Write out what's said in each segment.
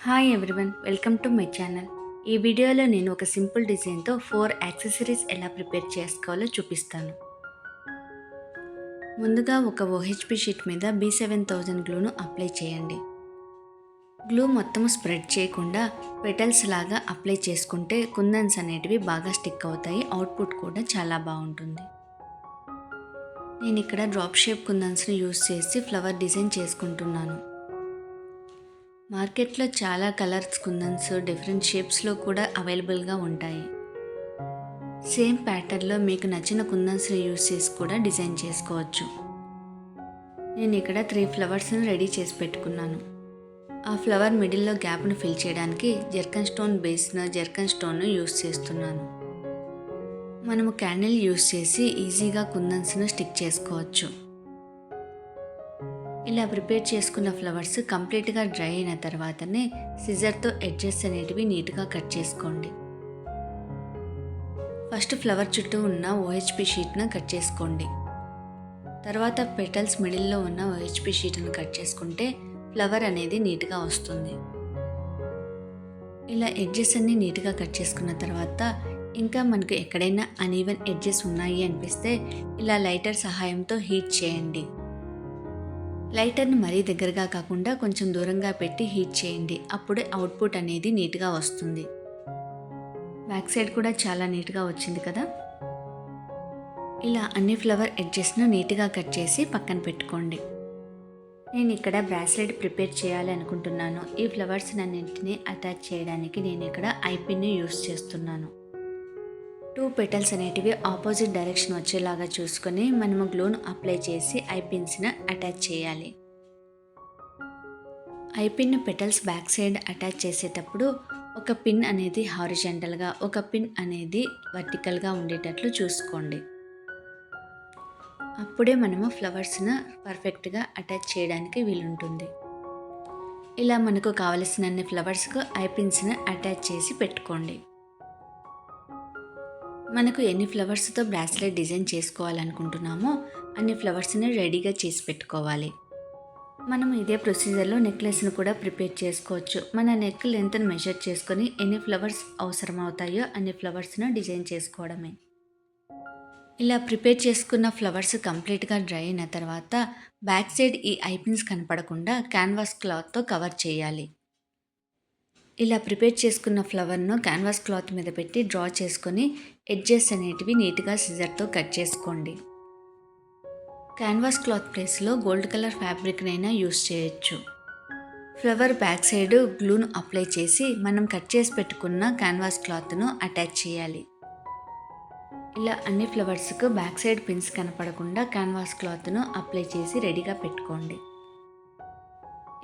Hi everyone, welcome to my channel. ఈ వీడియోలో నేను ఒక సింపుల్ డిజైన్తో 4 యాక్సెసరీస్ ఎలా ప్రిపేర్ చేసుకోవాలో చూపిస్తాను. ముందుగా ఒక OHP షీట్ మీద B7000 గ్లూను అప్లై చేయండి. గ్లూ మొత్తం స్ప్రెడ్ చేయకుండా పెటల్స్ లాగా అప్లై చేసుకుంటే కుందన్స్ అనేటివి బాగా స్టిక్ అవుతాయి. అవుట్పుట్ కూడా చాలా బాగుంటుంది. నేను ఇక్కడ డ్రాప్ షేప్ కుందన్స్ని యూస్ చేసి ఫ్లవర్ డిజైన్ చేసుకుంటున్నాను. మార్కెట్లో చాలా కలర్స్ కుందన్స్ డిఫరెంట్ షేప్స్లో కూడా అవైలబుల్గా ఉంటాయి. సేమ్ ప్యాటర్న్లో మీకు నచ్చిన కుందన్స్ని యూస్ చేసి కూడా డిజైన్ చేసుకోవచ్చు. నేను ఇక్కడ 3 ఫ్లవర్స్ని రెడీ చేసి పెట్టుకున్నాను. ఆ ఫ్లవర్ మిడిల్లో గ్యాప్ను ఫిల్ చేయడానికి జర్కన్ స్టోన్ బేస్ను జర్కన్ స్టోన్ను యూస్ చేస్తున్నాను. మనము క్యాండిల్ యూస్ చేసి ఈజీగా కుందన్స్ను స్టిక్ చేసుకోవచ్చు. ఇలా ప్రిపేర్ చేసుకున్న ఫ్లవర్స్ కంప్లీట్గా డ్రై అయిన తర్వాతనే సిజర్తో ఎడ్జెస్ అనేటివి నీట్గా కట్ చేసుకోండి. ఫస్ట్ ఫ్లవర్ చుట్టూ ఉన్న OHP షీట్ను కట్ చేసుకోండి. తర్వాత పెటల్స్ మిడిల్లో ఉన్న OHP షీట్ను కట్ చేసుకుంటే ఫ్లవర్ అనేది నీట్గా వస్తుంది. ఇలా ఎడ్జెస్ అన్ని నీట్గా కట్ చేసుకున్న తర్వాత ఇంకా మనకు ఎక్కడైనా అన్ఈవెన్ ఎడ్జెస్ ఉన్నాయి అనిపిస్తే ఇలా లైటర్ సహాయంతో హీట్ చేయండి. లైటర్ని మరీ దగ్గరగా కాకుండా కొంచెం దూరంగా పెట్టి హీట్ చేయండి. అప్పుడే అవుట్పుట్ అనేది నీట్గా వస్తుంది. బ్యాక్ సైడ్ కూడా చాలా నీట్గా వచ్చింది కదా. ఇలా అన్ని ఫ్లవర్ ఎడ్జెస్ను నీట్గా కట్ చేసి పక్కన పెట్టుకోండి. నేను ఇక్కడ బ్రాస్లెట్ ప్రిపేర్ చేయాలి అనుకుంటున్నాను. ఈ ఫ్లవర్స్ అన్నింటినీ అటాచ్ చేయడానికి నేను ఇక్కడ ఐపిన్ని యూస్ చేస్తున్నాను. 2 పెటల్స్ అనేటివి ఆపోజిట్ డైరెక్షన్ వచ్చేలాగా చూసుకొని మనము గ్లూను అప్లై చేసి ఐపిన్స్ని అటాచ్ చేయాలి. IPIN petals back side attach చేసేటప్పుడు ఒక పిన్ అనేది హారిజాంటల్గా, ఒక పిన్ అనేది వర్టికల్గా ఉండేటట్లు చూసుకోండి. అప్పుడే మనము ఫ్లవర్స్ను పర్ఫెక్ట్గా అటాచ్ చేయడానికి వీలుంటుంది. ఇలా మనకు కావలసినన్ని ఫ్లవర్స్కు ఐపిన్స్ని అటాచ్ చేసి పెట్టుకోండి. మనకు ఎన్ని ఫ్లవర్స్తో బ్రాస్లెట్ డిజైన్ చేసుకోవాలనుకుంటున్నామో అన్ని ఫ్లవర్స్ని రెడీగా చేసి పెట్టుకోవాలి. మనం ఇదే ప్రొసీజర్లో నెక్లెస్ను కూడా ప్రిపేర్ చేసుకోవచ్చు. మన నెక్ లెంత్ను మెజర్ చేసుకొని ఎన్ని ఫ్లవర్స్ అవసరం అవుతాయో అన్ని ఫ్లవర్స్ను డిజైన్ చేసుకోవడమే. ఇలా ప్రిపేర్ చేసుకున్న ఫ్లవర్స్ కంప్లీట్గా డ్రై అయిన తర్వాత బ్యాక్ సైడ్ ఈ ఐపిన్స్ కనపడకుండా క్యాన్వాస్ క్లాత్తో కవర్ చేయాలి. ఇలా ప్రిపేర్ చేసుకున్న ఫ్లవర్ను క్యాన్వాస్ క్లాత్ మీద పెట్టి డ్రా చేసుకొని ఎడ్జెస్ అనేటివి నీట్గా సిజర్తో కట్ చేసుకోండి. క్యాన్వాస్ క్లాత్ ప్లేస్లో గోల్డ్ కలర్ ఫ్యాబ్రిక్నైనా యూస్ చేయొచ్చు. ఫ్లవర్ బ్యాక్ సైడ్ గ్లూను అప్లై చేసి మనం కట్ చేసి పెట్టుకున్న క్యాన్వాస్ క్లాత్ను అటాచ్ చేయాలి. ఇలా అన్ని ఫ్లవర్స్కు బ్యాక్ సైడ్ పిన్స్ కనపడకుండా క్యాన్వాస్ క్లాత్ను అప్లై చేసి రెడీగా పెట్టుకోండి.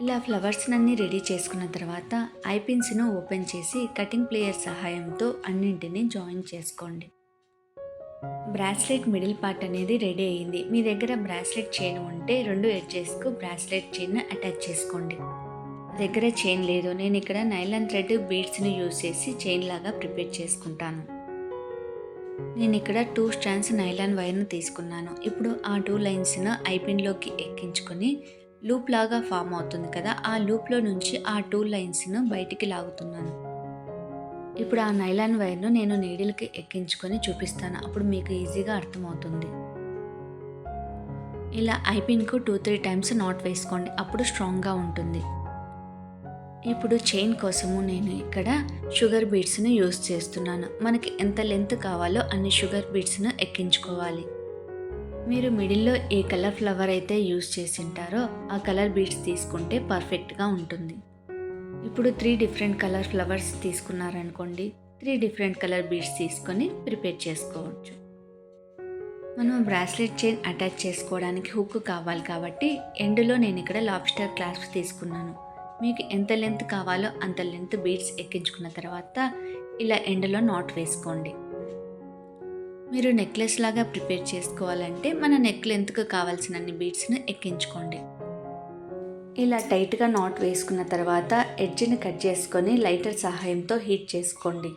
ఇలా ఫ్లవర్స్ అన్నీ రెడీ చేసుకున్న తర్వాత ఐపిన్స్ను ఓపెన్ చేసి కటింగ్ ప్లేయర్ సహాయంతో అన్నింటినీ జాయిన్ చేసుకోండి. బ్రాస్లెట్ మిడిల్ పార్ట్ అనేది రెడీ అయ్యింది. మీ దగ్గర బ్రాస్లెట్ చైన్ ఉంటే 2 ఎడ్జెస్కు బ్రాస్లెట్ చైన్ అటాచ్ చేసుకోండి. దగ్గర చైన్ లేదు, నేను ఇక్కడ నైలాన్ థ్రెడ్ బీడ్స్ని యూస్ చేసి చైన్ లాగా ప్రిపేర్ చేసుకుంటాను. నేను ఇక్కడ 2 స్ట్రాండ్స్ నైలాన్ వైర్ను తీసుకున్నాను. ఇప్పుడు ఆ 2 లైన్స్ను ఐపిన్లోకి ఎక్కించుకొని లూప్ లాగా ఫామ్ అవుతుంది కదా, ఆ లూప్లో నుంచి ఆ 2 లైన్స్ను బయటికి లాగుతున్నాను. ఇప్పుడు ఆ నైలాన్ వైర్ను నేను నీడిల్కి ఎక్కించుకొని చూపిస్తాను, అప్పుడు మీకు ఈజీగా అర్థమవుతుంది. ఇలా ఐపిన్కు 2-3 టైమ్స్ నాట్ వేసుకోండి, అప్పుడు స్ట్రాంగ్గా ఉంటుంది. ఇప్పుడు చైన్ కోసము నేను ఇక్కడ షుగర్ బీడ్స్ను యూస్ చేస్తున్నాను. మనకి ఎంత లెంత్ కావాలో అన్ని షుగర్ బీడ్స్ను ఎక్కించుకోవాలి. మీరు మిడిల్లో ఏ కలర్ ఫ్లవర్ అయితే యూస్ చేసింటారో ఆ కలర్ బీడ్స్ తీసుకుంటే పర్ఫెక్ట్గా ఉంటుంది. ఇప్పుడు 3 డిఫరెంట్ కలర్ ఫ్లవర్స్ తీసుకున్నారనుకోండి, 3 డిఫరెంట్ కలర్ బీడ్స్ తీసుకొని ప్రిపేర్ చేసుకోవచ్చు. మనం బ్రాస్లెట్ చైన్ అటాచ్ చేసుకోవడానికి హుక్ కావాలి కాబట్టి ఎండ్లో నేను ఇక్కడ లాబ్స్టర్ క్లాస్ప్ తీసుకున్నాను. మీకు ఎంత లెంత్ కావాలో అంత లెంత్ బీడ్స్ ఎక్కించుకున్న తర్వాత ఇలా ఎండ్లో నాట్ వేసుకోండి. మీరు నెక్లెస్ లాగా ప్రిపేర్ చేసుకోవాలంటే మన నెక్ లెంత్కు కావాల్సినన్ని బీడ్స్ను ఎక్కించుకోండి. ఇలా టైట్గా నాట్ వేసుకున్న తర్వాత ఎడ్జ్ని కట్ చేసుకొని లైటర్ సహాయంతో హీట్ చేసుకోండి.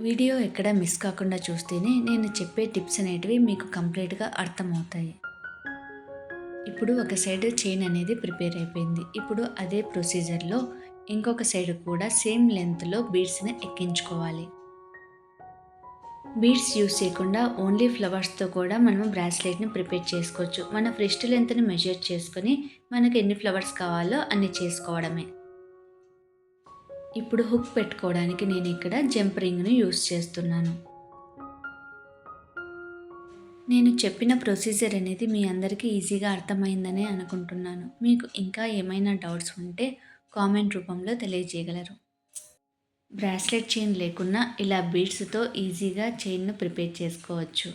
వీడియో ఎక్కడ మిస్ కాకుండా చూస్తేనే నేను చెప్పే టిప్స్ అనేటివి మీకు కంప్లీట్గా అర్థమవుతాయి. ఇప్పుడు ఒక సైడ్ చైన్ అనేది ప్రిపేర్ అయిపోయింది. ఇప్పుడు అదే ప్రొసీజర్లో ఇంకొక సైడ్ కూడా సేమ్ లెంత్లో బీడ్స్ని ఎక్కించుకోవాలి. బీడ్స్ యూస్ చేయకుండా ఓన్లీ ఫ్లవర్స్తో కూడా మనం బ్రాస్లెట్ని ప్రిపేర్ చేసుకోవచ్చు. మన ఫ్రిస్ట్ లెంత్ని మెజర్ చేసుకొని మనకు ఎన్ని ఫ్లవర్స్ కావాలో అన్ని చేసుకోవడమే. ఇప్పుడు హుక్ పెట్టుకోవడానికి నేను ఇక్కడ జంప్ రింగ్ను యూస్ చేస్తున్నాను. నేను చెప్పిన ప్రొసీజర్ అనేది మీ అందరికీ ఈజీగా అర్థమైందనే అనుకుంటున్నాను. మీకు ఇంకా ఏమైనా డౌట్స్ ఉంటే కామెంట్ రూపంలో తెలియజేయగలరు. బ్రాస్లెట్ చైన్ లేకున్నా ఇలా బీడ్స్తో ఈజీగా చైన్ను ప్రిపేర్ చేసుకోవచ్చు.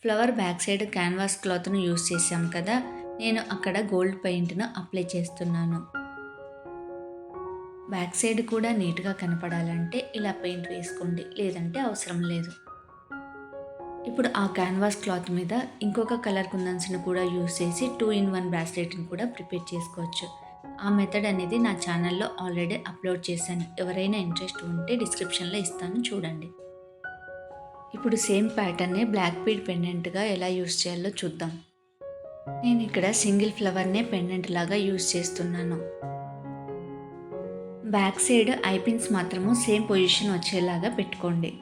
ఫ్లవర్ బ్యాక్ సైడ్ క్యాన్వాస్ క్లాత్ను యూస్ చేసాం కదా, నేను అక్కడ గోల్డ్ పెయింట్ను అప్లై చేస్తున్నాను. బ్యాక్ సైడ్ కూడా నీట్గా కనపడాలంటే ఇలా పెయింట్ వేసుకోండి, లేదంటే అవసరం లేదు. ఇప్పుడు ఆ క్యాన్వాస్ క్లాత్ మీద ఇంకొక కలర్ కుందన్స్ని కూడా యూస్ చేసి 2-in-1 బ్రాస్లెట్ని కూడా ప్రిపేర్ చేసుకోవచ్చు. ఆ మెథడ్ అనేది నా ఛానల్లో ఆల్రెడీ అప్లోడ్ చేశాను. ఎవరైనా ఇంట్రెస్ట్ ఉంటే డిస్క్రిప్షన్లో ఇస్తాను, చూడండి. ఇప్పుడు సేమ్ ప్యాటర్నే బ్లాక్ బీడ్ పెండెంట్గా ఎలా యూస్ చేయాలో చూద్దాం. నేను ఇక్కడ సింగిల్ ఫ్లవర్నే పెండెంట్ లాగా యూస్ చేస్తున్నాను. బ్యాక్ సైడ్ ఐపిన్స్ మాత్రము సేమ్ పొజిషన్ వచ్చేలాగా పెట్టుకోండి.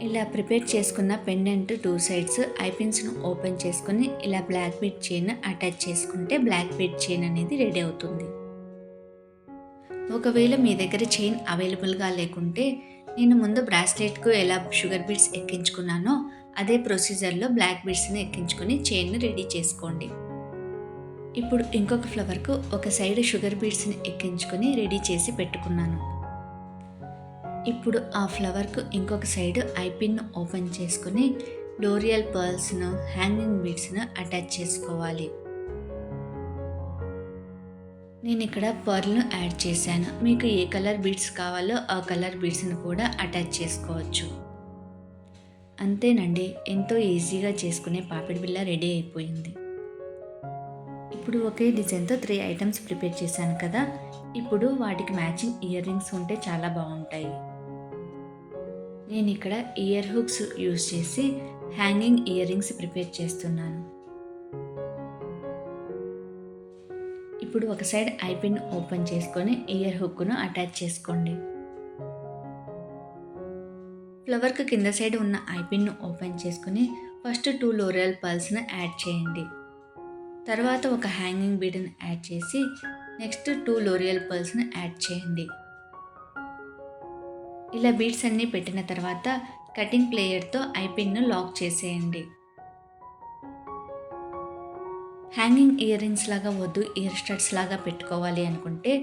ఇలా ప్రిపేర్ చేసుకున్న పెండెంట్ 2 సైడ్స్ ఐపిన్స్ను ఓపెన్ చేసుకొని ఇలా బ్లాక్ బీడ్ చైన్ అటాచ్ చేసుకుంటే బ్లాక్ బీడ్ చైన్ అనేది రెడీ అవుతుంది. ఒకవేళ మీ దగ్గర చైన్ అవైలబుల్గా లేకుంటే నేను ముందు బ్రాస్లెట్కు ఎలా షుగర్ బీడ్స్ ఎక్కించుకున్నానో అదే ప్రొసీజర్లో బ్లాక్ బీడ్స్ని ఎక్కించుకొని చైన్ను రెడీ చేసుకోండి. ఇప్పుడు ఇంకొక ఫ్లవర్కు ఒక సైడ్ షుగర్ బీడ్స్ని ఎక్కించుకొని రెడీ చేసి పెట్టుకున్నాను. ఇప్పుడు ఆ ఫ్లవర్కు ఇంకొక సైడ్ ఐపిన్ను ఓపెన్ చేసుకొని డోరియల్ పర్ల్స్ను హ్యాంగింగ్ బీడ్స్ను అటాచ్ చేసుకోవాలి. నేను ఇక్కడ పర్ల్ను యాడ్ చేశాను. మీకు ఏ కలర్ బీడ్స్ కావాలో ఆ కలర్ బీడ్స్ను కూడా అటాచ్ చేసుకోవచ్చు. అంతేనండి, ఎంతో ఈజీగా చేసుకునే పాపిడి బిళ్ళ రెడీ అయిపోయింది. ఇప్పుడు ఒకే డిజైన్తో 3 ఐటమ్స్ ప్రిపేర్ చేశాను కదా, ఇప్పుడు వాటికి మ్యాచింగ్ ఇయర్ రింగ్స్ ఉంటే చాలా బాగుంటాయి. నేను ఇక్కడ ఇయర్ హుక్స్ యూస్ చేసి హ్యాంగింగ్ ఇయర్ రింగ్స్ ప్రిపేర్ చేస్తున్నాను. ఇప్పుడు ఒక సైడ్ ఐపిన్ ఓపెన్ చేసుకొని ఇయర్ హుక్ను అటాచ్ చేసుకోండి. ఫ్లవర్కు కింద సైడ్ ఉన్న ఐపిన్ను ఓపెన్ చేసుకొని ఫస్ట్ 2 లోరియల్ పర్ల్స్ను యాడ్ చేయండి. తర్వాత ఒక హ్యాంగింగ్ బీడ్ని యాడ్ చేసి నెక్స్ట్ 2 లోరియల్ పర్ల్స్ని యాడ్ చేయండి. ఇలా బీడ్స్ అన్నీ పెట్టిన తర్వాత కటింగ్ ప్లేయర్తో ఐపిన్ను లాక్ చేసేయండి. హ్యాంగింగ్ ఇయర్ రింగ్స్ లాగా వద్దు, ఇయర్ స్టడ్స్ లాగా పెట్టుకోవాలి అనుకుంటే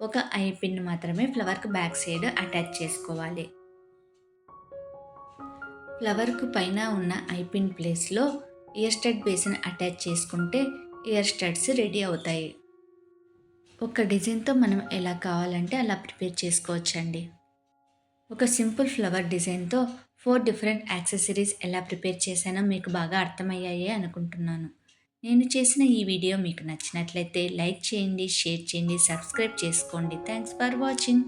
ఒక ఐపిన్ మాత్రమే ఫ్లవర్కు బ్యాక్ సైడ్ అటాచ్ చేసుకోవాలి. ఫ్లవర్కు పైన ఉన్న ఐపిన్ ప్లేస్లో ఇయర్ స్టడ్ బేస్ని అటాచ్ చేసుకుంటే ఇయర్ స్టడ్స్ రెడీ అవుతాయి. ఒక డిజైన్తో మనం ఎలా కావాలంటే అలా ప్రిపేర్ చేసుకోవచ్చండి. ఒక సింపుల్ ఫ్లవర్ డిజైన్తో 4 డిఫరెంట్ యాక్సెసరీస్ ఎలా ప్రిపేర్ చేశానో మీకు బాగా అర్థమయ్యాయే అనుకుంటున్నాను. నేను చేసిన ఈ వీడియో మీకు నచ్చినట్లయితే లైక్ చేయండి, షేర్ చేయండి, సబ్స్క్రైబ్ చేసుకోండి. Thanks for watching.